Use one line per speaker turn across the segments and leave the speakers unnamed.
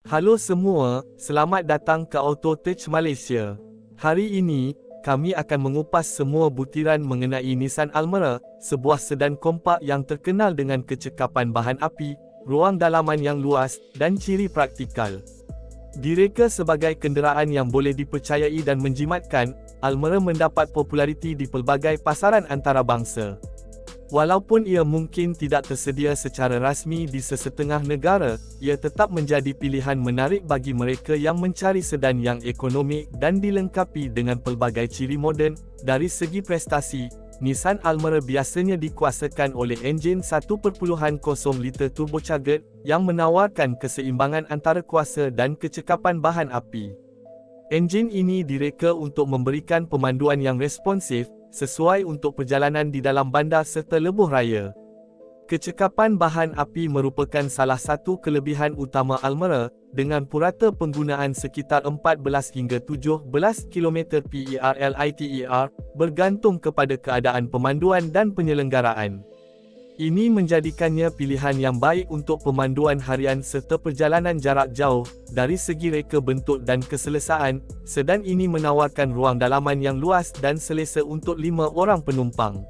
Halo semua, selamat datang ke Auto Touch Malaysia. Hari ini, kami akan mengupas semua butiran mengenai Nissan Almera, sebuah sedan kompak yang terkenal dengan kecekapan bahan api, ruang dalaman yang luas, dan ciri praktikal. Direka sebagai kenderaan yang boleh dipercayai dan menjimatkan, Almera mendapat populariti di pelbagai pasaran antarabangsa. Walaupun ia mungkin tidak tersedia secara rasmi di sesetengah negara, ia tetap menjadi pilihan menarik bagi mereka yang mencari sedan yang ekonomik dan dilengkapi dengan pelbagai ciri moden. Dari segi prestasi, Nissan Almera biasanya dikuasakan oleh enjin 1.0 liter turbocharged yang menawarkan keseimbangan antara kuasa dan kecekapan bahan api. Enjin ini direka untuk memberikan pemanduan yang responsif, sesuai untuk perjalanan di dalam bandar serta lebuh raya. Kecekapan bahan api merupakan salah satu kelebihan utama Almera, dengan purata penggunaan sekitar 14 hingga 17 km/liter, bergantung kepada keadaan pemanduan dan penyelenggaraan. Ini menjadikannya pilihan yang baik untuk pemanduan harian serta perjalanan jarak jauh. Dari segi reka bentuk dan keselesaan, sedan ini menawarkan ruang dalaman yang luas dan selesa untuk 5 orang penumpang.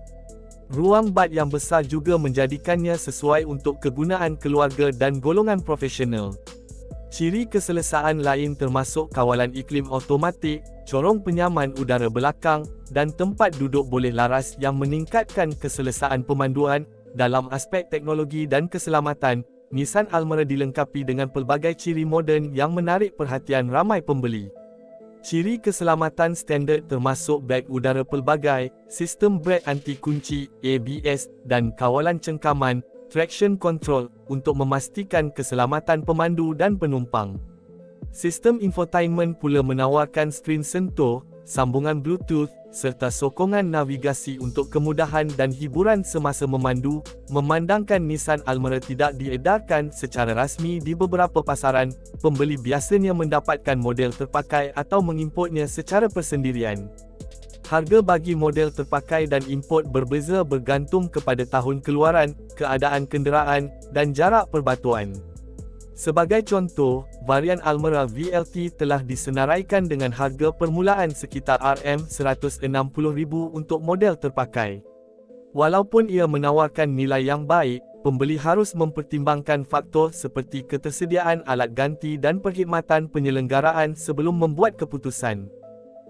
Ruang bak yang besar juga menjadikannya sesuai untuk kegunaan keluarga dan golongan profesional. Ciri keselesaan lain termasuk kawalan iklim automatik, corong penyaman udara belakang, dan tempat duduk boleh laras yang meningkatkan keselesaan pemanduan. Dalam aspek teknologi dan keselamatan, Nissan Almera dilengkapi dengan pelbagai ciri moden yang menarik perhatian ramai pembeli. Ciri keselamatan standard termasuk beg udara pelbagai, sistem brek anti-kunci, ABS, dan kawalan cengkaman, traction control, untuk memastikan keselamatan pemandu dan penumpang. Sistem infotainment pula menawarkan skrin sentuh, sambungan Bluetooth, serta sokongan navigasi untuk kemudahan dan hiburan semasa memandu. Memandangkan Nissan Almera tidak diedarkan secara rasmi di beberapa pasaran, pembeli biasanya mendapatkan model terpakai atau mengimportnya secara persendirian. Harga bagi model terpakai dan import berbeza bergantung kepada tahun keluaran, keadaan kenderaan, dan jarak perbatuan. Sebagai contoh, varian Almera VLT telah disenaraikan dengan harga permulaan sekitar RM160,000 untuk model terpakai. Walaupun ia menawarkan nilai yang baik, pembeli harus mempertimbangkan faktor seperti ketersediaan alat ganti dan perkhidmatan penyelenggaraan sebelum membuat keputusan.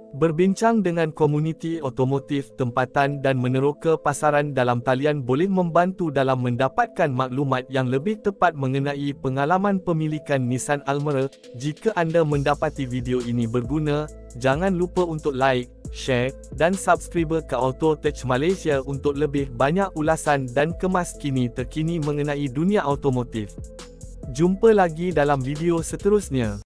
Berbincang dengan komuniti otomotif tempatan dan meneroka pasaran dalam talian boleh membantu dalam mendapatkan maklumat yang lebih tepat mengenai pengalaman pemilikan Nissan Almera. Jika anda mendapati video ini berguna, jangan lupa untuk like, share, dan subscribe ke Auto Touch Malaysia untuk lebih banyak ulasan dan kemas kini terkini mengenai dunia otomotif. Jumpa lagi dalam video seterusnya.